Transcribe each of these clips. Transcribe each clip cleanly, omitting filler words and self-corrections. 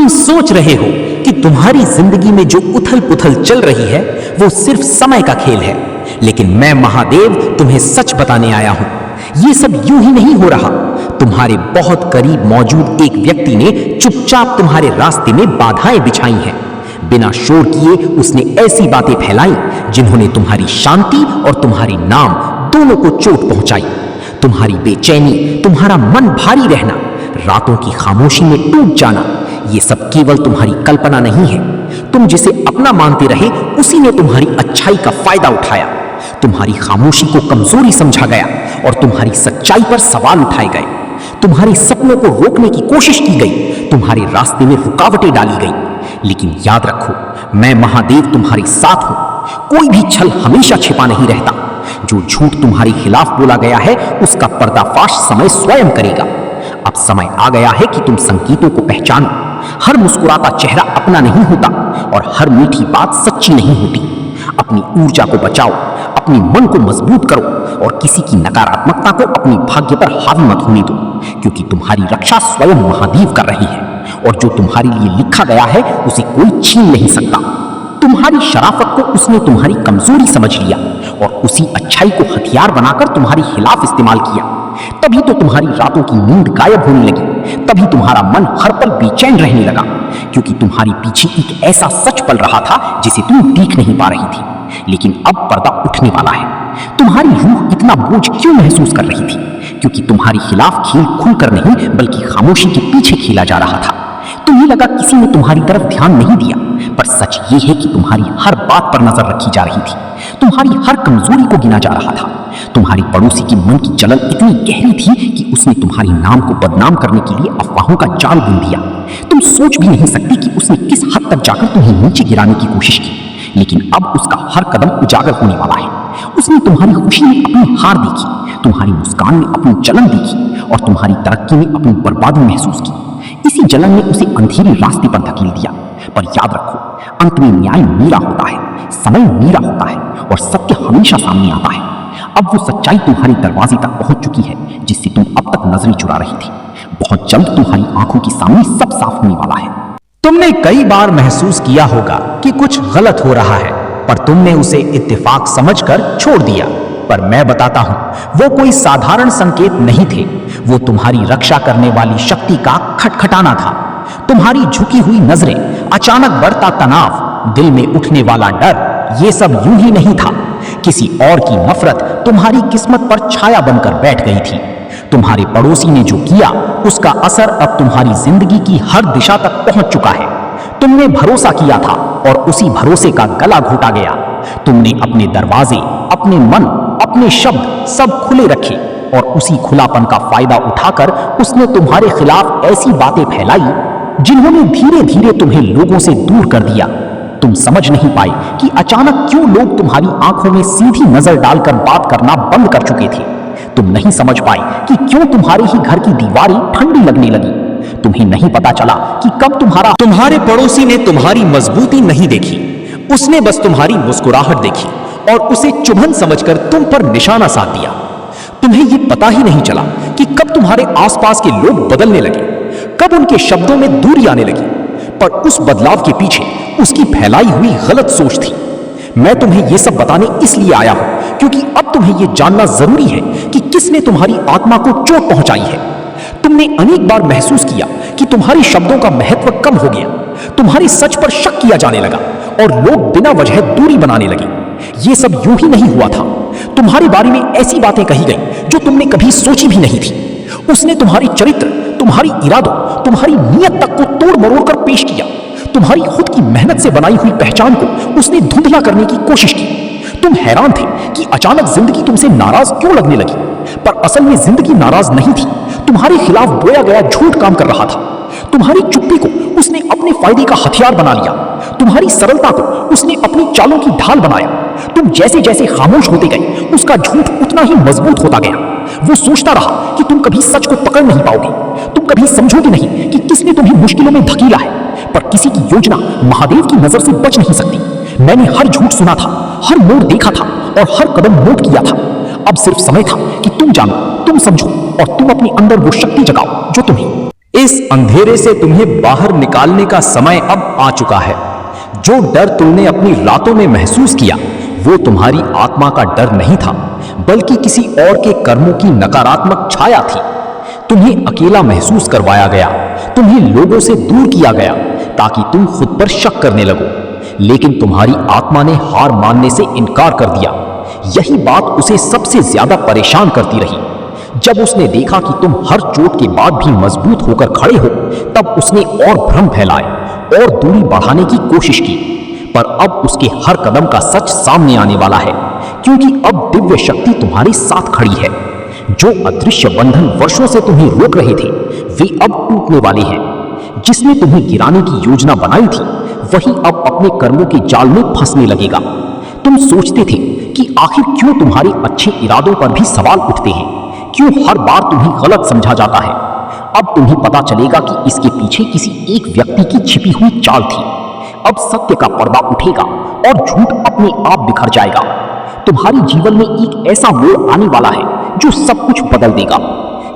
तुम सोच रहे हो कि तुम्हारी जिंदगी में जो उथल पुथल चल रही है वो सिर्फ समय का खेल है, लेकिन मैं महादेव तुम्हें सच बताने आया हूं। ये सब यूं ही नहीं हो रहा। तुम्हारे बहुत करीब मौजूद एक व्यक्ति ने चुपचाप तुम्हारे रास्ते में बाधाएं बिछाई हैं। बिना शोर किए उसने ऐसी बातें फैलाई जिन्होंने तुम्हारी शांति और तुम्हारी नाम दोनों को चोट पहुंचाई। तुम्हारी बेचैनी, तुम्हारा मन भारी रहना, रातों की खामोशी में टूट जाना, ये सब केवल तुम्हारी कल्पना नहीं है। तुम जिसे अपना मानते रहे उसी ने तुम्हारी अच्छाई का फायदा उठाया। तुम्हारी खामोशी को कमजोरी समझा गया और तुम्हारी सच्चाई पर सवाल उठाए गए। तुम्हारे सपनों को रोकने की कोशिश की गई, तुम्हारे रास्ते में रुकावटें डाली गई। लेकिन याद रखो, मैं महादेव तुम्हारे साथ हूं। कोई भी छल हमेशा छिपा नहीं रहता। जो झूठ तुम्हारे खिलाफ बोला गया है उसका पर्दाफाश समय स्वयं करेगा। अब समय आ गया है कि तुम संकेतों को पहचानो। हर मुस्कुराता चेहरा अपना नहीं होता और हर मीठी बात सच्ची नहीं होती। अपनी ऊर्जा को बचाओ, अपने मन को मजबूत करो और किसी की नकारात्मकता को अपने भाग्य पर हावी मत होने दो, क्योंकि तुम्हारी रक्षा स्वयं महादेव कर रही है और जो तुम्हारे लिए लिखा गया है उसे कोई छीन नहीं सकता। तुम्हारी शराफत को उसने तुम्हारी कमजोरी समझ लिया और उसी अच्छाई को हथियार बनाकर तुम्हारे खिलाफ इस्तेमाल किया। तभी तो तुम्हारी रातों की नींद गायब होने लगी। तभी तुम्हारा मन हर पल बेचैन रहने लगा, क्योंकि तुम्हारे पीछे एक ऐसा सच पल रहा था जिसे तुम देख नहीं पा रही थी। लेकिन अब पर्दा उठने वाला है। तुम्हारी रूह इतना बोझ क्यों महसूस कर रही थी? क्योंकि तुम्हारे खिलाफ खेल खुलकर नहीं बल्कि खामोशी के पीछे खेला जा रहा था। तुम्हें लगा किसी ने तुम्हारी तरफ ध्यान नहीं दिया, पर सच ये है कि तुम्हारी हर बात पर नजर रखी जा रही थी। तुम्हारी हर कमजोरी को गिना जा रहा था। तुम्हारी पड़ोसी के मन की जलन इतनी गहरी थी कि उसने तुम्हारे नाम को बदनाम करने के लिए अफवाहों का जाल बुन दिया। तुम सोच भी नहीं सकती कि उसने किस हद तक जाकर तुम्हें नीचे गिराने की कोशिश की। लेकिन अब उसका हर कदम उजागर होने वाला है। उसने तुम्हारी खुशी में अपनी हार देखी, तुम्हारी मुस्कान में अपनी जलन देखी और तुम्हारी तरक्की में अपनी बर्बादी महसूस की। इसी जलन ने उसे अंधेरे रास्ते पर धकेल दिया। पर याद रखो, अंत में न्याय मेरा होता है, समय मेरा होता है और सत्य हमेशा सामने आता है। अब वो सच्चाई तुम्हारे दरवाजे तक पहुंच चुकी है जिससे तुम अब तक नजरें चुरा रही थी। बहुत जल्द तुम्हारी आंखों के सामने सब साफ होने वाला है। तुमने कई बार महसूस किया होगा कि कुछ गलत हो रहा है, पर तुमने उसे इत्तेफाक समझकर छोड़ दिया। पर मैं बताता हूं, वो कोई साधारण संकेत नहीं थे। वो तुम्हारी रक्षा करने वाली शक्ति का खटखटाना था। तुम्हारी झुकी हुई नजरें, अचानक बढ़ता तनाव, दिल में उठने वाला डर, ये सब यूं ही नहीं था। किसी और की नफरत तुम्हारी किस्मत पर छाया बनकर बैठ गई थी। तुम्हारे पड़ोसी ने जो किया उसका असर अब तुम्हारी जिंदगी की हर दिशा तक पहुंच चुका है। तुमने भरोसा किया था और उसी भरोसे का गला घोटा गया। तुमने अपने दरवाजे, अपने मन, अपने शब्द सब खुले रखे और उसी खुलापन का फायदा उठाकर उसने तुम्हारे खिलाफ ऐसी बातें फैलाई जिन्होंने धीरे धीरे तुम्हें लोगों से दूर कर दिया। तुम समझ नहीं पाए कि अचानक क्यों लोग तुम्हारी आंखों में सीधी नजर डालकर बात करना बंद कर चुके थे। तुम नहीं समझ पाए कि क्यों तुम्हारे ही घर की दीवारें ठंडी लगने लगी। तुम्हें नहीं पता चला कि कब तुम्हारे पड़ोसी ने तुम्हारी मजबूती नहीं देखी, उसने बस तुम्हारी मुस्कुराहट देखी और उसे चुभन समझकर तुम पर निशाना साध दिया। तुम्हें यह पता ही नहीं चला कि कब तुम्हारे आसपास के लोग बदलने लगे, कब उनके शब्दों में दूरी आने लगी। पर उस बदलाव के पीछे उसकी फैलाई हुई गलत सोच थी। मैं तुम्हें यह सब बताने इसलिए आया हूं क्योंकि अब तुम्हें यह जानना जरूरी है कि किसने तुम्हारी आत्मा को चोट पहुंचाई है। तुमने अनेक बार महसूस किया कि तुम्हारे शब्दों का महत्व कम हो गया, तुम्हारे सच पर शक किया जाने लगा और लोग बिना वजह दूरी बनाने लगे। ये सब यूं ही नहीं हुआ था। तुम्हारे बारे में ऐसी बातें कही गई जो तुमने कभी सोची भी नहीं थी। उसने तुम्हारी चरित्र, तुम्हारी इरादों, तुम्हारी नीयत तक को तोड़ मरोड़ कर पेश किया। तुम्हारी खुद की मेहनत से बनाई हुई पहचान को उसने धुंधला करने की कोशिश की। तुम हैरान थे कि अचानक जिंदगी तुमसे नाराज क्यों लगने लगी, पर असल में जिंदगी नाराज नहीं थी। तुम्हारे खिलाफ बोया गया झूठ काम कर रहा था। तुम्हारी चुप्पी को उसने अपने फायदे का हथियार बना लिया। तुम्हारी सरलता को उसने अपनी चालों की ढाल बनाया। तुम जैसे जैसे खामोश होते गए उसका झूठ उतना ही मजबूत होता गया। वो सोचता रहा कि तुम कभी सच को पकड़ नहीं पाओगे, तुम कभी समझोगे नहीं कि किसने तुम्हें मुश्किलों में धकेला है। पर किसी की योजना महादेव की नजर से बच नहीं सकती। मैंने हर झूठ सुना था, हर मोड़ देखा था और हर कदम नोट किया था। अब सिर्फ समय था कि तुम जानो, तुम समझो और तुम अपने अंदर वो शक्ति जगाओ जो तुम्हें इस अंधेरे से तुम्हें बाहर निकालने का समय अब आ चुका है। जो डर तुमने अपनी रातों में महसूस किया वो तुम्हारी आत्मा का डर नहीं था, बल्कि किसी और के कर्मों की नकारात्मक छाया थी। तुम्हें अकेला महसूस करवाया गया, तुम्हें लोगों से दूर किया गया ताकि तुम खुद पर शक करने लगो। लेकिन तुम्हारी आत्मा ने हार मानने से इनकार कर दिया। यही बात उसे सबसे ज्यादा परेशान करती रही। जब उसने देखा कि तुम हर चोट के बाद भी मजबूत होकर खड़े हो, तब उसने और भ्रम फैलाए और दूरी बढ़ाने की कोशिश की। पर अब उसके हर कदम का सच सामने आने वाला है, क्योंकि अब दिव्य शक्ति तुम्हारे साथ खड़ी है। जो अदृश्य बंधन वर्षों से तुम्हें रोक रहे थे, वे अब टूटने वाले हैं। जिसने तुम्हें गिराने की योजना बनाई थी, वही अब अपने कर्मों के जाल में फंसने लगेगा। तुम सोचते थे कि आखिर क्यों तुम्हारे अच्छे इरादों पर भी सवाल उठते हैं, क्यों हर बार तुम्हें गलत समझा जाता है। अब तुम्हें पता चलेगा कि इसके पीछे किसी एक व्यक्ति की छिपी हुई चाल थी। अब सत्य का पर्दा उठेगा और झूठ अपने आप बिखर जाएगा। तुम्हारे जीवन में एक ऐसा मोड़ आने वाला है जो सब कुछ बदल देगा।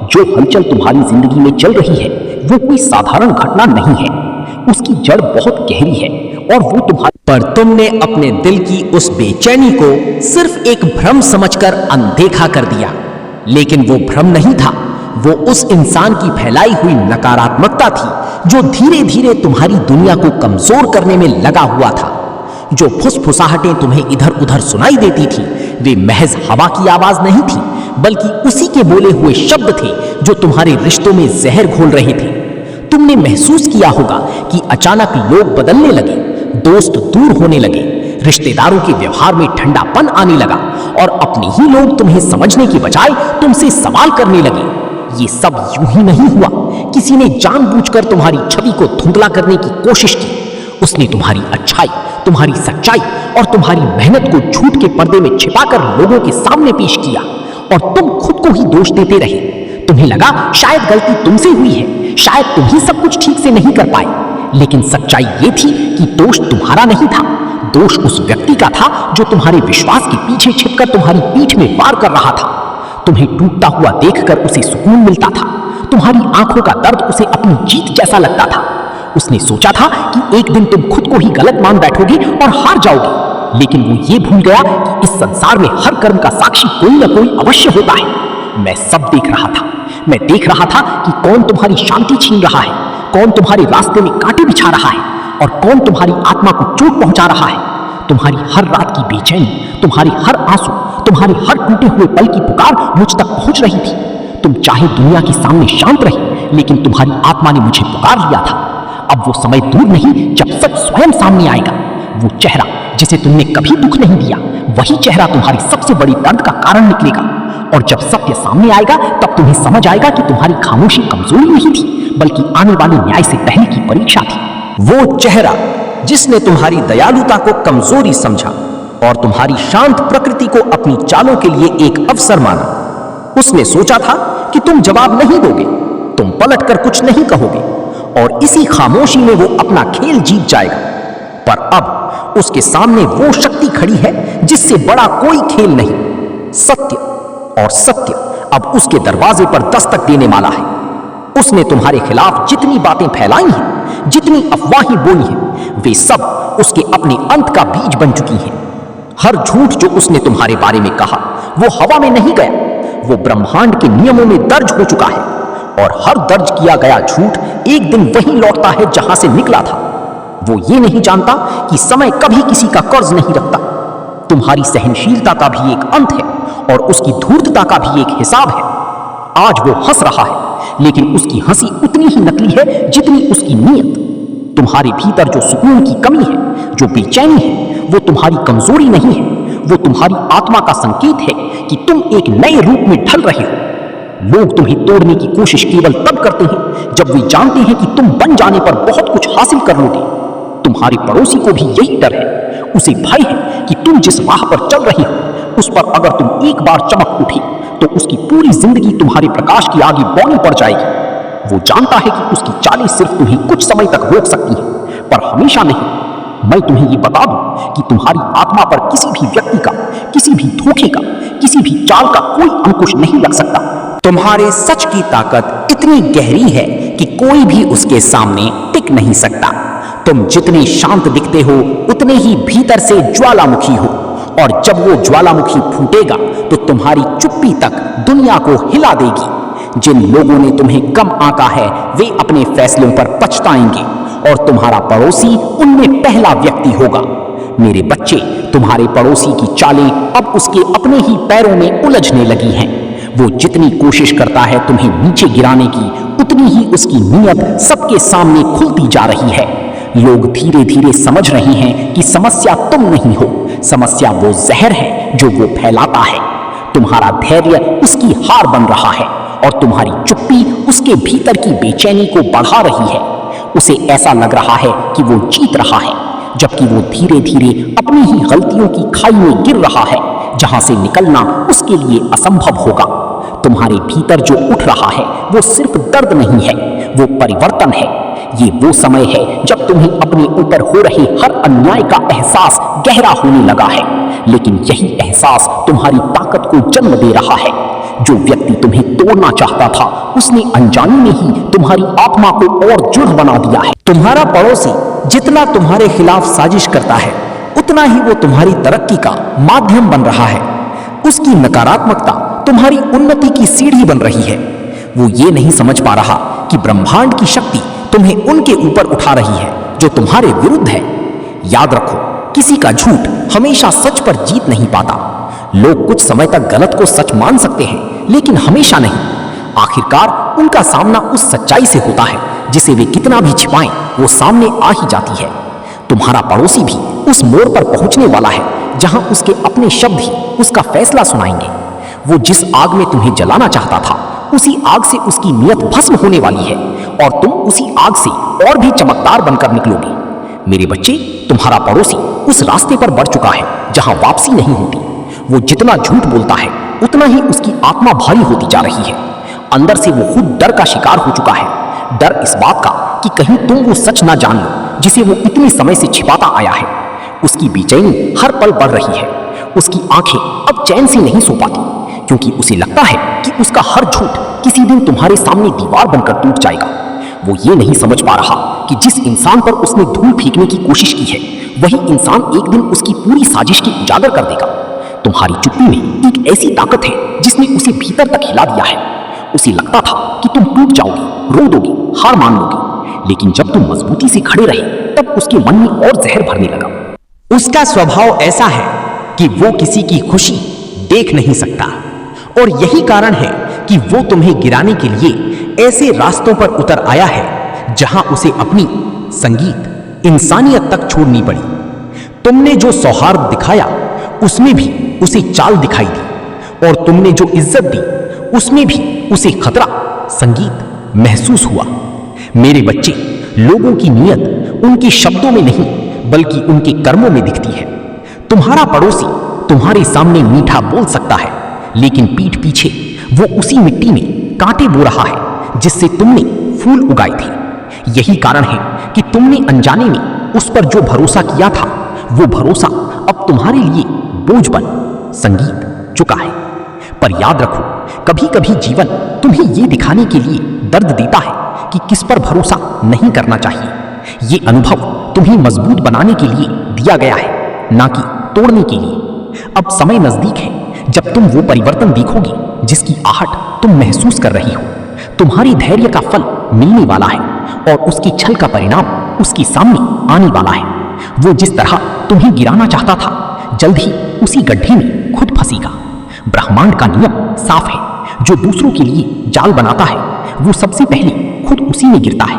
जो हलचल तुम्हारी जिंदगी में चल रही है वो कोई साधारण घटना नहीं है, उसकी जड़ बहुत गहरी है और वो तुम्हारी पर तुमने अपने दिल की उस बेचैनी को सिर्फ एक भ्रम समझकर अनदेखा कर दिया। लेकिन वो भ्रम नहीं था, वो उस इंसान की फैलाई हुई नकारात्मकता थी जो धीरे धीरे तुम्हारी दुनिया को कमजोर करने में लगा हुआ था। जो फुसफुसाहटें तुम्हें इधर उधर सुनाई देती थी, वे महज हवा की आवाज नहीं थी, बल्कि उसी के बोले हुए शब्द थे जो तुम्हारे रिश्तों में जहर घोल रहे थे। तुमने महसूस किया होगा कि अचानक लोग बदलने लगे, दोस्त दूर होने लगे, रिश्तेदारों के व्यवहार में ठंडापन आने लगा और अपने ही लोग तुम्हें समझने की बजाय तुमसे सवाल करने लगे। ये सब यूं ही नहीं हुआ। किसी ने जानबूझकर तुम्हारी छवि को धुंधला करने की कोशिश की। उसने तुम्हारी अच्छाई, तुम्हारी सच्चाई और तुम्हारी मेहनत को झूठ के पर्दे में छिपाकर लोगों के सामने पेश किया और तुम खुद को ही दोष देते रहे। तुम्हें लगा शायद गलती तुमसे हुई है, शायद तुम ही सब कुछ ठीक से नहीं कर पाए। लेकिन सच्चाई ये थी कि दोष तुम्हारा नहीं था, दोष उस व्यक्ति का था जो तुम्हारे विश्वास के पीछे छिपकर तुम्हारी पीठ में वार कर रहा था। तुम्हें टूटता हुआ देखकर उसे सुकून मिलता था। तुम्हारी आंखों का दर्द उसे अपनी जीत जैसा लगता था। उसने सोचा था कि एक दिन तुम खुद को ही गलत मान बैठोगे और हार जाओगे, लेकिन वो ये भूल गया कि इस संसार में हर कर्म का साक्षी कोई न कोई अवश्य होता है। मैं सब देख रहा था। मैं देख रहा था कि कौन तुम्हारी शांति छीन रहा है, कौन तुम्हारे रास्ते में कांटे बिछा रहा है और कौन तुम्हारी आत्मा को चोट पहुंचा रहा है। तुम्हारी हर रात की बेचैनी, तुम्हारे हर आंसू, तुम्हारे हर टूटे हुए पल की पुकार मुझ तक पहुंच रही थी। तुम चाहे दुनिया के सामने शांत रही, लेकिन तुम्हारी आत्मा ने मुझे पुकार लिया था। अब वो समय दूर नहीं जब सच स्वयं सामने आएगा। वो चेहरा जिसे तुमने कभी दुख नहीं दिया, वही चेहरा तुम्हारी सबसे बड़ी दर्द का कारण निकलेगा। और जब सत्य सामने आएगा तब तुम्हें समझ आएगा कि तुम्हारी खामोशी कमजोरी नहीं थी, बल्कि आने वाले न्याय से पहले की परीक्षा थी। वो चेहरा जिसने तुम्हारी दयालुता को कमजोरी समझा और तुम्हारी शांत प्रकृति को अपनी चालों के लिए एक अवसर माना। उसने सोचा था कि तुम जवाब नहीं दोगे, तुम पलटकर कुछ नहीं कहोगे और इसी खामोशी में वो अपना खेल जीत जाएगा। पर अब उसके सामने वो शक्ति खड़ी है जिससे बड़ा कोई खेल नहीं। सत्य, और सत्य अब उसके दरवाजे पर दस्तक देने वाला है। उसने तुम्हारे खिलाफ जितनी बातें फैलाई हैं, जितनी अफवाहें बोई हैं, वे सब उसके अपने अंत का बीज बन चुकी हैं। हर झूठ जो उसने तुम्हारे बारे में कहा वो हवा में नहीं गया, वो ब्रह्मांड के नियमों में दर्ज हो चुका है। और हर दर्ज किया गया झूठ एक दिन वहीं लौटता है जहां से निकला था। वो ये नहीं जानता कि समय कभी किसी का कर्ज नहीं रखता। तुम्हारी सहनशीलता का भी एक अंत है और उसकी धूर्तता का भी एक हिसाब है। आज वो हंस रहा है, लेकिन उसकी हंसी उतनी ही नकली है जितनी उसकी नीयत। तुम्हारे भीतर जो सुकून की कमी है, जो बेचैनी है, वो तुम्हारी कमजोरी नहीं है, वो तुम्हारी आत्मा का संकेत है कि तुम एक नए रूप में ढल रहे हो। लोग तुम्हें तोड़ने की कोशिश केवल तब करते हैं जब वे जानते हैं कि तुम बन जाने पर बहुत कुछ हासिल कर लोगे। तुम्हारे पड़ोसी को भी यही डर है। उसे भय है कि तुम जिस राह पर चल रही हो उस पर अगर तुम एक बार चमक उठी तो उसकी पूरी जिंदगी तुम्हारे प्रकाश की आगे बौनी पड़ जाएगी। वो जानता है कि उसकी चालें सिर्फ तुम्हें कुछ समय तक रोक सकती हैं, पर हमेशा नहीं। मैं तुम्हें ये बता दूं कि तुम्हारी आत्मा पर किसी भी व्यक्ति का, किसी भी धोखे का, किसी भी चाल का कोई अंकुश नहीं लग सकता। तुम्हारे सच की ताकत इतनी गहरी है कि कोई भी उसके सामने टिक नहीं सकता। तुम जितने शांत दिखते हो उतने ही भीतर से ज्वालामुखी हो, और जब वो ज्वालामुखी फूटेगा तो तुम्हारी चुप्पी तक दुनिया को हिला देगी। जिन लोगों ने तुम्हें कम आंका है वे अपने फैसलों पर पछताएंगे, और तुम्हारा पड़ोसी उनमें पहला व्यक्ति होगा। मेरे बच्चे, तुम्हारे पड़ोसी की चालें अब उसके अपने ही पैरों में उलझने लगी हैं। वो जितनी कोशिश करता है तुम्हें नीचे गिराने की, उतनी ही उसकी नीयत सबके सामने खुलती जा रही है। लोग धीरे धीरे समझ रहे हैं कि समस्या तुम नहीं हो, समस्या वो जहर है जो वो फैलाता है। तुम्हारा धैर्य उसकी हार बन रहा है, और तुम्हारी चुप्पी उसके भीतर की बेचैनी को बढ़ा रही है। उसे ऐसा लग रहा है कि वो जीत रहा है, जबकि वो धीरे धीरे अपनी ही गलतियों की खाई में गिर रहा है, जहां से निकलना उसके लिए असंभव होगा। तुम्हारे भीतर जो उठ रहा है वो सिर्फ दर्द नहीं है, वो परिवर्तन है। ये वो समय है जब तुम्हें अपने ऊपर हो रहे हर अन्याय का एहसास गहरा होने लगा है, लेकिन यही एहसास तुम्हारी ताकत को जन्म दे रहा है। जो व्यक्ति तुम्हें तोड़ना चाहता था उसने अनजाने में ही तुम्हारी आत्मा को और दृढ़ बना दिया है। तुम्हारा पड़ोसी जितना तुम्हारे खिलाफ साजिश करता है उतना ही वो तुम्हारी तरक्की का माध्यम बन रहा है। उसकी नकारात्मकता तुम्हारी उन्नति की सीढ़ी बन रही है। वो ये नहीं समझ पा रहा कि ब्रह्मांड की शक्ति तुम्हें उनके ऊपर उठा रही है जो तुम्हारे विरुद्ध है। याद रखो, किसी का झूठ हमेशा सच पर जीत नहीं पाता। लोग कुछ समय तक गलत को सच मान सकते हैं, लेकिन हमेशा नहीं। आखिरकार उनका सामना उस सच्चाई से होता है जिसे वे कितना भी छिपाएं, वो सामने आ ही जाती है। तुम्हारा पड़ोसी भी उस मोड़ पर पहुंचने वाला है जहां उसके अपने शब्द ही उसका फैसला सुनाएंगे। वो जिस आग में तुम्हें जलाना चाहता था उसी आग से उसकी नियत भस्म होने वाली है, और तुम उसी आग से और भी चमकदार बनकर निकलोगे। मेरे बच्चे, तुम्हारा पड़ोसी उस रास्ते पर बढ़ चुका है जहां वापसी नहीं होती। वो जितना झूठ बोलता है उतना ही उसकी आत्मा भारी होती जा रही है। अंदर से वो खुद डर का शिकार हो चुका है। डर इस बात का कि कहीं तुम वो सच ना जान लो जिसे वो इतने समय से छिपाता आया है। उसकी बेचैनी हर पल बढ़ रही है। उसकी आंखें अब चैन से नहीं सो पाती, क्योंकि उसे लगता है कि उसका हर झूठ किसी दिन तुम्हारे सामने दीवार बनकर टूट जाएगा। वो ये नहीं समझ पा रहा कि जिस इंसान पर उसने धूल फेंकने की कोशिश की है वही इंसान एक दिन उसकी पूरी साजिश की उजागर कर देगा। तुम्हारी चुप्पी में एक ऐसी ताकत है जिसने उसे भीतर तक हिला दिया है। उसे लगता था कि तुम टूट जाओगे, रो दोगे, हार मान लोगे, लेकिन जब तुम मजबूती से खड़े रहे तब उसके मन में और जहर भरने लगा। उसका स्वभाव ऐसा है कि वो किसी की खुशी देख नहीं सकता, और यही कारण है कि वो तुम्हें गिराने के लिए ऐसे रास्तों पर उतर आया है जहां उसे अपनी संगीत, इंसानियत तक छोड़नी पड़ी। तुमने जो सौहार्द दिखाया उसमें भी उसे चाल दिखाई दी, और तुमने जो इज्जत दी उसमें भी उसे खतरा, संगीत महसूस हुआ। मेरे बच्चे, लोगों की नियत उनके शब्दों में नहीं बल्कि उनके कर्मों में दिखती है। तुम्हारा पड़ोसी तुम्हारे सामने मीठा बोल सकता है, लेकिन पीठ पीछे वो उसी मिट्टी में कांटे बो रहा है जिससे तुमने फूल उगाए थे। यही कारण है कि तुमने अनजाने में उस पर जो भरोसा किया था वो भरोसा अब तुम्हारे लिए बोझ बन संगीत चुका है। पर याद रखो, कभी कभी जीवन तुम्हें ये दिखाने के लिए दर्द देता है कि किस पर भरोसा नहीं करना चाहिए। ये अनुभव तुम्हें मजबूत बनाने के लिए दिया गया है, ना कि तोड़ने के लिए। अब समय नजदीक है जब तुम वो परिवर्तन देखोगे जिसकी आहट तुम महसूस कर रही हो। तुम्हारी धैर्य का फल मिलने वाला है, और उसके छल का परिणाम उसके सामने आने वाला है। वो जिस तरह तुम्हें गिराना चाहता था जल्द ही उसी गड्ढे में खुद फंसेगा। ब्रह्मांड का नियम साफ है, जो दूसरों के लिए जाल बनाता है वो सबसे पहले खुद उसी में गिरता है,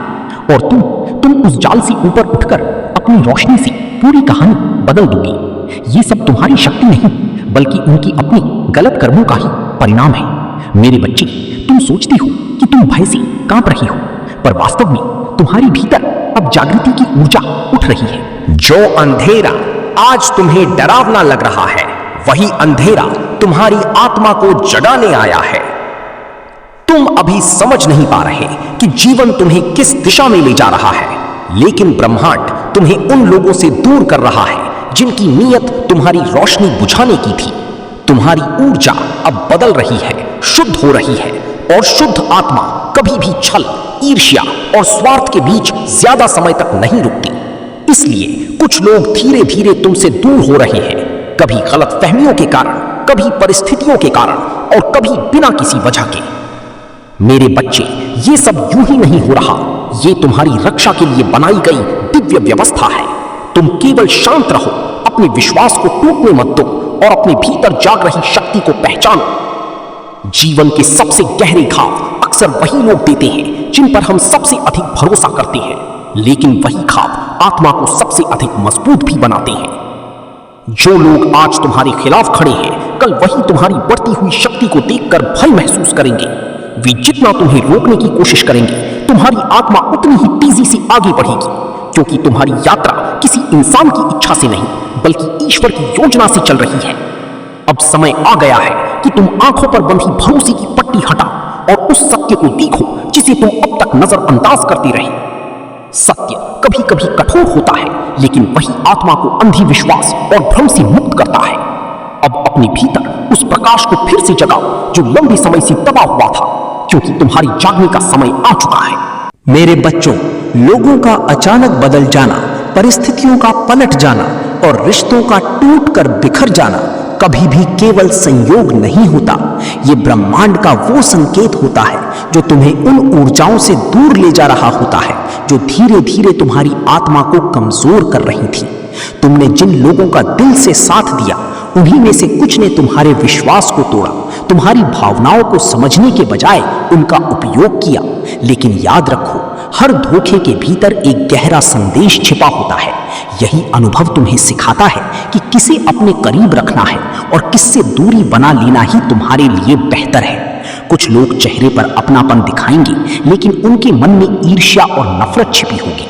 और तुम उस जाल से ऊपर उठकर अपनी रोशनी से पूरी कहानी बदल दोगे। ये सब तुम्हारी शक्ति नहीं बल्कि उनकी अपनी गलत कर्मों का ही परिणाम है। मेरे बच्चे, तुम सोचते हो कि तुम भय से कांप रही हो, पर वास्तव में तुम्हारी भीतर अब जागृति की ऊर्जा उठ रही है। जो अंधेरा आज तुम्हें डरावना लग रहा है वही अंधेरा तुम्हारी आत्मा को जगाने आया है। तुम अभी समझ नहीं पा रहे कि जीवन तुम्हें किस दिशा में ले जा रहा है, लेकिन ब्रह्मांड तुम्हें उन लोगों से दूर कर रहा है जिनकी नीयत तुम्हारी रोशनी बुझाने की थी। तुम्हारी ऊर्जा अब बदल रही है, शुद्ध हो रही है। और शुद्ध आत्मा कभी भी छल, ईर्ष्या और स्वार्थ के बीच ज्यादा समय तक नहीं रुकती। इसलिए कुछ लोग धीरे धीरे तुमसे दूर हो रहे हैं, कभी गलतफहमियों के कारण, कभी परिस्थितियों के कारण और कभी बिना किसी वजह के। मेरे बच्चे, ये सब यूं ही नहीं हो रहा। ये तुम्हारी रक्षा के लिए बनाई गई दिव्य व्यवस्था है। तुम केवल शांत रहो, अपने विश्वास को टूटने मत दो और अपने भीतर जाग रही शक्ति को पहचानो। जीवन के सबसे गहरे घाव अक्सर वही लोग देते हैं जिन पर हम सबसे अधिक भरोसा करते हैं, लेकिन वही घाव आत्मा को सबसे अधिक मजबूत भी बनाते हैं। जो लोग आज तुम्हारे खिलाफ खड़े हैं, कल वही तुम्हारी बढ़ती हुई शक्ति को देखकर भय महसूस करेंगे। वे जितना तुम्हें रोकने की कोशिश करेंगे, तुम्हारी आत्मा उतनी ही तेजी से आगे बढ़ेगी, क्योंकि तुम्हारी यात्रा किसी इंसान की इच्छा से नहीं, बल्कि ईश्वर की योजना से चल रही है। अब समय आ गया है कि तुम आंखों पर बंधी भरोसे की पट्टी हटाओ और उस सत्य को देखो जिसे तुम अब तक नजरअंदाज करते रहे। सत्य कभी कभी कठोर होता है, लेकिन वही आत्मा को अंधी विश्वास और भ्रम से मुक्त करता है। अब अपने भीतर उस प्रकाश को फिर से जगाओ जो लंबे समय से दबा हुआ था, क्योंकि तुम्हारी जागने का समय आ चुका है। मेरे बच्चों, लोगों का अचानक बदल जाना, परिस्थितियों का पलट जाना और रिश्तों का टूट कर बिखर जाना कभी भी केवल संयोग नहीं होता। ये ब्रह्मांड का वो संकेत होता है जो तुम्हें उन ऊर्जाओं से दूर ले जा रहा होता है जो धीरे धीरे तुम्हारी आत्मा को कमजोर कर रही थी। तुमने जिन लोगों का दिल से साथ दिया, उन्हीं में से कुछ ने तुम्हारे विश्वास को तोड़ा, तुम्हारी भावनाओं को समझने के बजाय उनका उपयोग किया। लेकिन याद रखो, हर धोखे के भीतर एक गहरा संदेश छिपा होता है। यही अनुभव तुम्हें सिखाता है कि किसे अपने करीब रखना है और किससे दूरी बना लेना ही तुम्हारे लिए बेहतर है। कुछ लोग चेहरे पर अपनापन दिखाएंगे, लेकिन उनके मन में ईर्ष्या और नफरत छिपी होगी।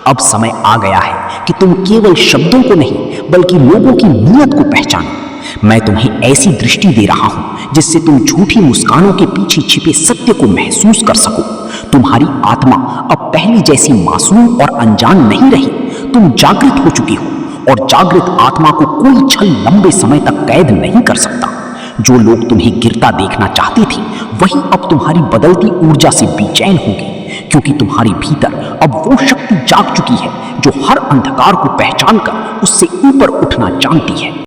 अब समय आ गया है कि तुम केवल शब्दों को नहीं, बल्कि लोगों की नीयत को पहचानो। मैं तुम्हें ऐसी दृष्टि दे रहा हूं जिससे तुम झूठी मुस्कानों के पीछे छिपे सत्य को महसूस कर सको। तुम्हारी आत्मा अब पहले जैसी मासूम और अनजान नहीं रही। तुम जागृत हो चुकी हो और जागृत आत्मा को कोई छल लंबे समय तक कैद नहीं कर सकता। जो लोग तुम्हें गिरता देखना चाहते थे, वही अब तुम्हारी बदलती ऊर्जा से बेचैन होंगे, क्योंकि तुम्हारे भीतर अब वो शक्ति जाग चुकी है जो हर अंधकार को पहचानकर उससे ऊपर उठना जानती है।